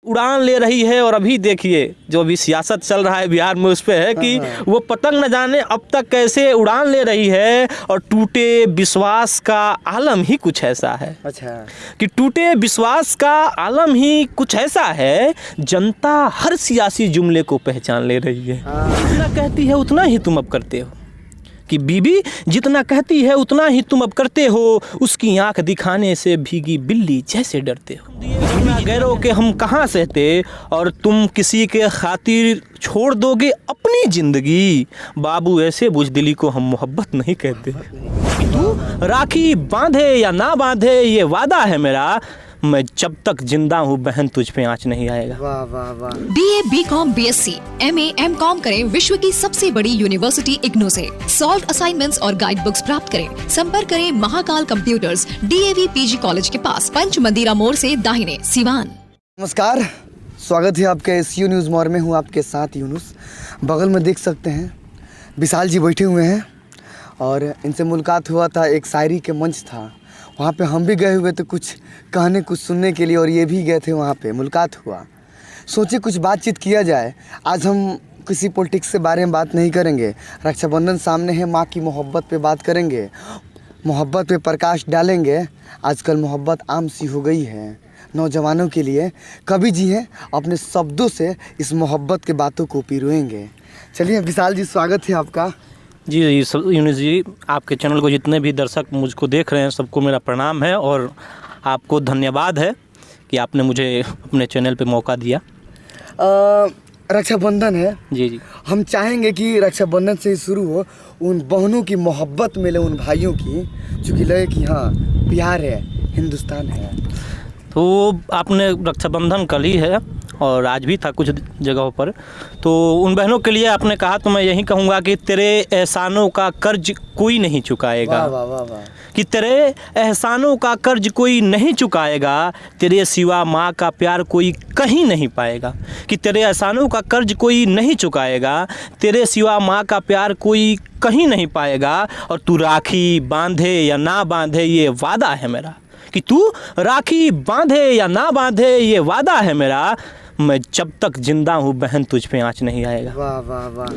उड़ान ले रही है। और अभी देखिए जो अभी सियासत चल रहा है बिहार में, उस पे है कि वो पतंग न जाने अब तक कैसे उड़ान ले रही है। और टूटे विश्वास का आलम ही कुछ ऐसा है। अच्छा, कि टूटे विश्वास का आलम ही कुछ ऐसा है, जनता हर सियासी जुमले को पहचान ले रही है। जितना कहती है उतना ही तुम अब करते हो। कि बीबी जितना कहती है उतना ही तुम अब करते हो, उसकी आंख दिखाने से भीगी बिल्ली जैसे डरते हो। बिना गैरों के हम कहाँ सहते, और तुम किसी के खातिर छोड़ दोगे अपनी जिंदगी। बाबू ऐसे बुज़दिली को हम मोहब्बत नहीं कहते। तू राखी बांधे या ना बांधे ये वादा है मेरा, मैं जब तक जिंदा हूँ बहन तुझ पे आँच नहीं आएगा। वाह वाह वाह। BA, BCom, BSc, MA, MCom करें विश्व की सबसे बड़ी यूनिवर्सिटी इग्नू से। सॉल्व असाइनमेंट्स और गाइड बुक्स प्राप्त करें। संपर्क करें Mahakal computers, DAV PG college के पास, पंच मंदिरा मोड़ से दाहिने, सिवान। नमस्कार, स्वागत है आपके SU न्यूज़ मोर में। हूँ आपके साथ यूनुस। बगल में देख सकते हैं विशाल जी बैठे हुए हैं और इनसे मुलाकात हुआ था, एक शायरी के मंच था, वहाँ पे हम भी गए हुए थे कुछ कहने कुछ सुनने के लिए, और ये भी गए थे वहाँ पे, मुलाकात हुआ। सोचे कुछ बातचीत किया जाए। आज हम किसी पॉलिटिक्स के बारे में बात नहीं करेंगे, रक्षाबंधन सामने है, माँ की मोहब्बत पे बात करेंगे, मोहब्बत पे प्रकाश डालेंगे। आजकल मोहब्बत आम सी हो गई है नौजवानों के लिए। कवि जी हैं, अपने शब्दों से इस मोहब्बत के बातों को पिरोएंगे। चलिए विशाल जी, स्वागत है आपका। जी यूनुस जी, आपके चैनल को जितने भी दर्शक मुझको देख रहे हैं सबको मेरा प्रणाम है, और आपको धन्यवाद है कि आपने मुझे अपने चैनल पे मौका दिया। रक्षाबंधन है जी जी, हम चाहेंगे कि रक्षाबंधन से ही शुरू हो, उन बहनों की मोहब्बत मिले, उन भाइयों की, जो कि लगे कि हाँ बिहार है, हिंदुस्तान है। तो आपने रक्षाबंधन कल ही है और आज भी था कुछ जगहों पर, तो उन बहनों के लिए आपने कहा, तो मैं यही कहूँगा कि तेरे एहसानों का कर्ज कोई नहीं चुकाएगा। वाह वाह वाह। कि तेरे एहसानों का कर्ज कोई नहीं चुकाएगा, तेरे सिवा माँ का प्यार कोई कहीं नहीं पाएगा। कि तेरे एहसानों का कर्ज कोई नहीं चुकाएगा, तेरे सिवा माँ का प्यार कोई कहीं नहीं पाएगा। और तू राखी बांधे या ना बांधे ये वादा है मेरा। कि तू राखी बांधे या ना बांधे ये वादा है मेरा, मैं जब तक जिंदा हूँ बहन तुझ पे आँच नहीं आएगा। वाह वाह वाह,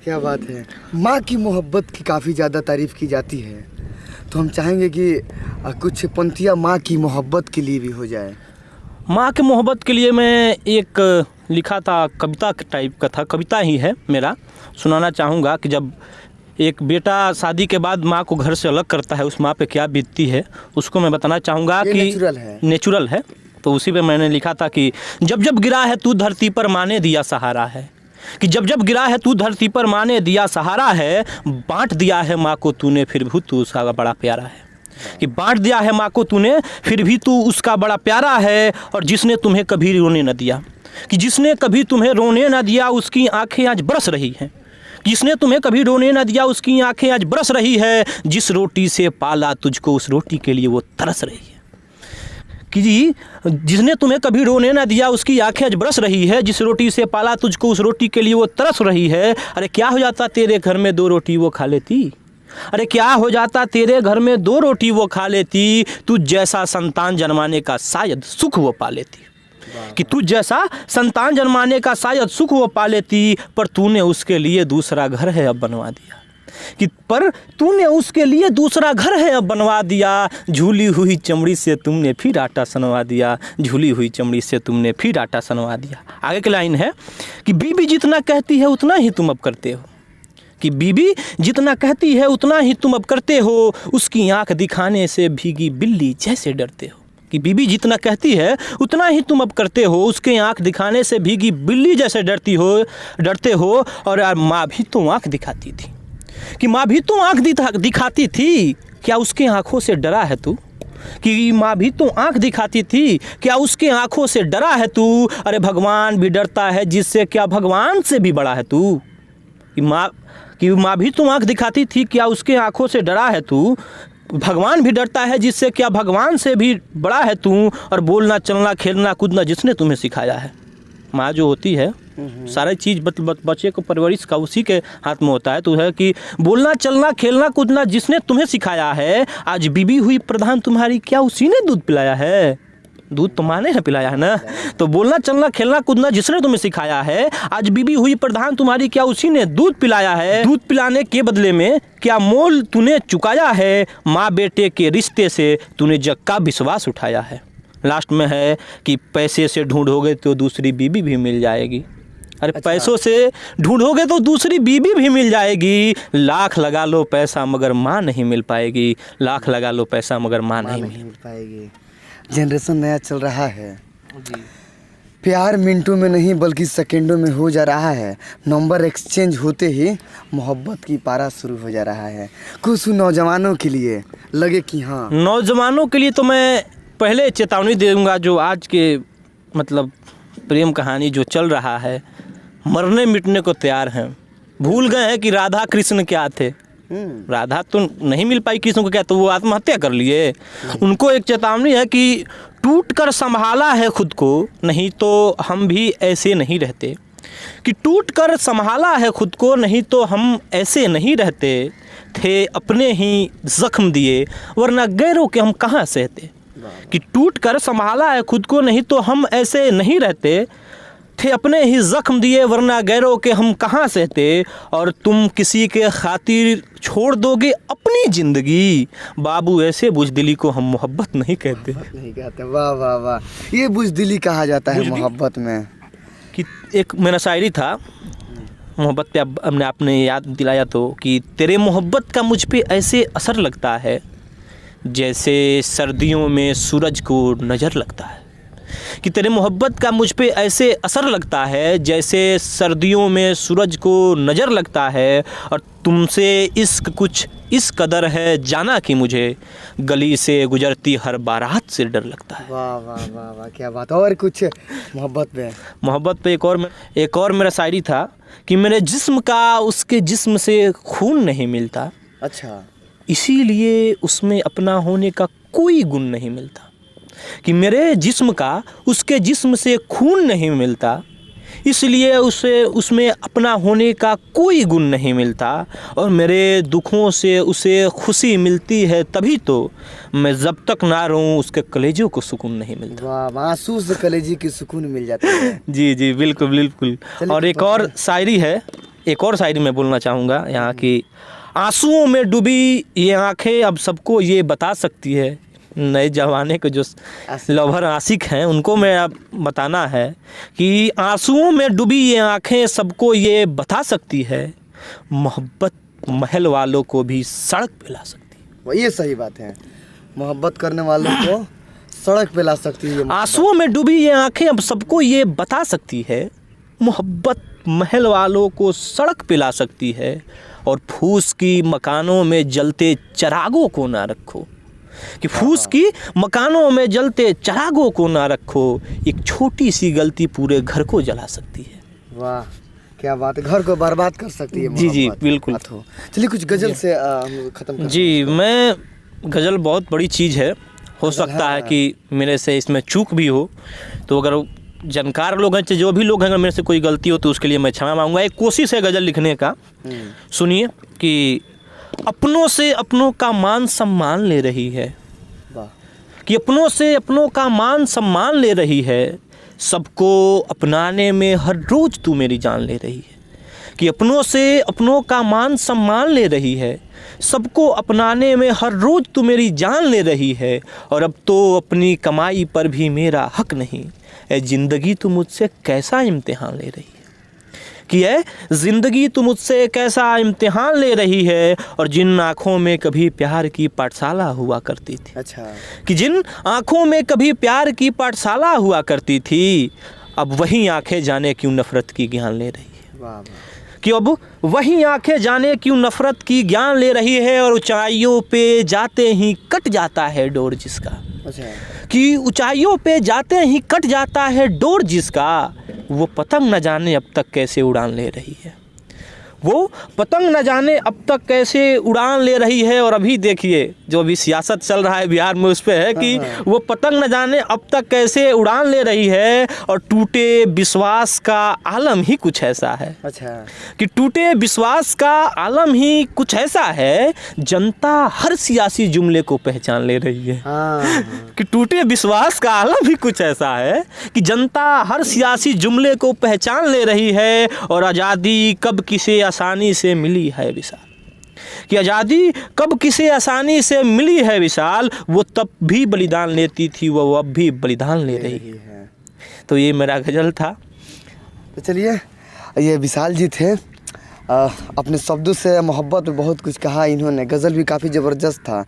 क्या बात है। माँ की मोहब्बत की काफ़ी ज़्यादा तारीफ़ की जाती है, तो हम चाहेंगे कि कुछ पंक्तियाँ माँ की मोहब्बत के लिए भी हो जाए। माँ की मोहब्बत के लिए मैं एक लिखा था, कविता टाइप का था, कविता ही है मेरा, सुनाना चाहूँगा। कि जब एक बेटा शादी के बाद माँ को घर से अलग करता है, उस माँ पे क्या बीतती है, उसको मैं बताना चाहूँगा। कि नेचुरल है, तो उसी पे मैंने लिखा था कि जब जब गिरा है तू धरती पर माँ ने दिया सहारा है। कि जब जब गिरा है तू धरती पर माँ ने दिया सहारा है, बांट दिया है माँ को तूने फिर भी तू उसका बड़ा प्यारा है। कि बांट दिया है माँ को तूने फिर भी तू उसका बड़ा प्यारा है। और जिसने तुम्हें कभी रोने न दिया, कि जिसने कभी तुम्हें रोने न दिया उसकी आंखें आज बरस रही हैं। जिसने तुम्हें कभी रोने न दिया उसकी आंखें आज बरस रही है। जिस रोटी से पाला तुझको उस रोटी के लिए वो तरस रही है। कि जी, जिसने तुम्हें कभी रोने न दिया उसकी आंखें आज बरस रही है। जिस रोटी से पाला तुझको उस रोटी के लिए वो तरस रही है। अरे क्या हो जाता तेरे घर में 2 रोटी वो खा लेती, अरे क्या हो जाता तेरे घर में 2 रोटी वो खा लेती। तू जैसा संतान जन्माने का शायद सुख वो पा लेती। कि तू जैसा संतान जन्माने का शायद सुख वो पा लेती, पर तूने उसके लिए दूसरा घर है अब बनवा दिया। कि पर तूने उसके लिए दूसरा घर है अब बनवा दिया। झूली हुई चमड़ी से तुमने फिर आटा सनवा दिया, झूली हुई चमड़ी से तुमने फिर आटा सनवा दिया। आगे की लाइन है कि बीबी जितना कहती है उतना ही तुम अब करते हो। कि बीबी जितना कहती है उतना ही तुम अब करते हो, उसकी आंख दिखाने से भीगी बिल्ली जैसे डरते हो। कि बीबी जितना कहती है उतना ही तुम अब करते हो, उसके आंख दिखाने से भीगी बिल्ली जैसे डरते हो। और यार माँ भी तो आंख दिखाती थी, कि माँ भी तो आंख दिखाती थी, क्या उसके आंखों से डरा है तू। कि माँ भी तो आंख दिखाती थी, क्या उसके आंखों से डरा है तू। अरे भगवान भी डरता है जिससे, क्या भगवान से भी बड़ा है तू। कि माँ भी तो आंख दिखाती थी, क्या उसके आंखों से डरा है तू। भगवान भी डरता है जिससे, क्या भगवान से भी बड़ा है तू। और बोलना चलना खेलना कूदना जिसने तुम्हें सिखाया है। माँ जो होती है सारी चीज़ बच्चे को परवरिश का उसी के हाथ में होता है। तो है कि बोलना चलना खेलना कूदना जिसने तुम्हें सिखाया है। आज बीबी हुई प्रधान तुम्हारी, क्या उसी ने दूध पिलाया है। दूध तो माँ ने है पिलाया है ना। तो बोलना चलना खेलना कूदना जिसने तुम्हें सिखाया है, आज बीबी हुई प्रधान तुम्हारी, क्या उसी ने दूध पिलाया है? दूध पिलाने के बदले में क्या मोल तूने चुकाया है? माँ बेटे के रिश्ते से तूने जग का विश्वास उठाया है। लास्ट में है कि पैसे से ढूंढोगे तो दूसरी बीबी भी मिल जाएगी। अरे अच्छा। पैसों से ढूंढोगे तो दूसरी बीबी भी मिल जाएगी। लाख लगा लो पैसा मगर माँ नहीं मिल पाएगी। लाख लगा लो पैसा मगर माँ नहीं मिल पाएगी। जनरेशन नया चल रहा है जी। प्यार मिनटों में नहीं बल्कि सेकंडों में हो जा रहा है। नंबर एक्सचेंज होते ही मोहब्बत की पारा शुरू हो जा रहा है। कुछ नौजवानों के लिए लगे कि हाँ, नौजवानों के लिए तो मैं पहले चेतावनी दूंगा, जो आज के मतलब प्रेम कहानी जो चल रहा है, मरने मिटने को तैयार हैं। भूल गए हैं कि राधा कृष्ण क्या थे। राधा तो नहीं मिल पाई कृष्ण को, क्या तो वो आत्महत्या कर लिए। उनको एक चेतावनी है कि टूट कर संभाला है खुद को, नहीं तो हम भी ऐसे नहीं रहते। कि टूट कर संभाला है खुद को, नहीं तो हम ऐसे नहीं रहते थे। अपने ही जख्म दिए वरना गैरों के हम कहाँ सहते। कि टूट कर संभाला है खुद को, नहीं तो हम ऐसे नहीं रहते थे। अपने ही जख्म दिए वरना गैरों के हम कहाँ सहते। और तुम किसी के खातिर छोड़ दोगे अपनी ज़िंदगी, बाबू ऐसे बुज़दिली को हम मोहब्बत नहीं कहते। नहीं कहते। वाह वाह वाह, ये बुज़दिली कहा जाता है मोहब्बत में। कि एक मेरा शायरी था मोहब्बत पे, अब आपने याद दिलाया तो, कि तेरे मोहब्बत का मुझ पे ऐसे असर लगता है जैसे सर्दियों में सूरज को नज़र लगता है। कि तेरे मोहब्बत का मुझ पे ऐसे असर लगता है जैसे सर्दियों में सूरज को नज़र लगता है। और तुमसे इश्क कुछ इस कदर है जाना कि मुझे गली से गुजरती हर बारात से डर लगता है। वाह वाह वाह वाह, क्या बात। और कुछ मोहब्बत पे एक और मेरा शायरी था कि मेरे जिस्म का उसके जिस्म से खून नहीं मिलता। अच्छा। इसीलिए उसमें अपना होने का कोई गुण नहीं मिलता। कि मेरे जिस्म का उसके जिस्म से खून नहीं मिलता, इसलिए उसे उसमें अपना होने का कोई गुण नहीं मिलता। और मेरे दुखों से उसे खुशी मिलती है तभी तो, मैं जब तक ना रहूं उसके कलेजों को सुकून नहीं मिलता। वाह, आंसू से कलेजी की सुकून मिल जाता है। जी जी बिल्कुल बिल्कुल। और एक और शायरी है, एक और शायरी मैं बोलना चाहूँगा यहाँ की। आंसुओं में डूबी ये आँखें अब सबको ये बता सकती है। नए जमाने के जो लवर आशिक हैं उनको मैं बताना है कि आंसुओं में डूबी ये आँखें सबको ये बता सकती है। मोहब्बत महल वालों को भी सड़क पे ला सकती है। ये सही बात है, मोहब्बत करने वालों को सड़क पे ला सकती है। आंसुओं में डूबी ये आँखें अब सबको ये बता सकती है। मोहब्बत महल वालों को सड़क पे ला सकती है। और फूस की मकानों में जलते चिरागों को ना रखो। कि फूस की मकानों में जलते चिरागों को ना रखो, एक छोटी सी गलती पूरे घर को जला सकती है। वाह क्या बात है, घर को बर्बाद कर सकती है। जी जी बिल्कुल। चलिए कुछ गजल से हम खत्म करते हैं। जी, मैं गज़ल बहुत बड़ी चीज़ है, हो सकता है कि मेरे से इसमें चूक भी हो, तो अगर जानकार लोग हैं, जो भी लोग हैं, अगर मेरे से कोई गलती हो तो उसके लिए मैं क्षमा मांगूंगा। एक कोशिश है गज़ल लिखने का। सुनिए कि अपनों से अपनों का मान सम्मान ले रही है। कि अपनों से अपनों का मान सम्मान ले रही है, सबको अपनाने में हर रोज़ तू मेरी जान ले रही है। कि अपनों से अपनों का मान सम्मान ले रही है, सबको अपनाने में हर रोज़ तू मेरी जान ले रही है। और अब तो अपनी कमाई पर भी मेरा हक नहीं, ए ज़िंदगी तू मुझसे कैसा इम्तिहान ले रही है। कि है ज़िंदगी तू मुझसे कैसा इम्तिहान ले रही है। और जिन आँखों में कभी प्यार की पाठशाला हुआ करती थी। अच्छा। कि जिन आँखों में कभी प्यार की पाठशाला हुआ करती थी, अब वही आँखें जाने क्यों नफ़रत की ज्ञान ले रही है। वाह। कि अब वही आँखें जाने क्यों नफ़रत की ज्ञान ले रही है। और ऊंचाइयों पे जाते ही कट जाता है डोर जिसका। अच्छा। कि ऊंचाइयों पे जाते ही कट जाता है डोर जिसका, वो पतंग न जाने अब तक कैसे उड़ान ले रही है। वो पतंग न जाने अब तक कैसे उड़ान ले रही है। और अभी देखिए जो अभी सियासत चल रहा है बिहार में, उस पे है कि वो पतंग न जाने अब तक कैसे उड़ान ले रही है। और टूटे विश्वास का आलम ही कुछ ऐसा है। अच्छा। कि टूटे विश्वास का आलम ही कुछ ऐसा है, जनता हर सियासी जुमले को पहचान ले रही है। हाँ। कि टूटे विश्वास का आलम ही कुछ ऐसा है कि जनता हर सियासी जुमले को पहचान ले रही है। और आज़ादी कब किसे आसानी से मिली है विशाल, कि आज़ादी कब किसे आसानी से मिली है विशाल, वो तब भी बलिदान लेती थी, वो अब भी बलिदान ले रही है। तो ये मेरा गज़ल था। तो चलिए, ये विशाल जी थे। अपने शब्दों से मोहब्बत में बहुत कुछ कहा इन्होंने। गज़ल भी काफ़ी ज़बरदस्त था।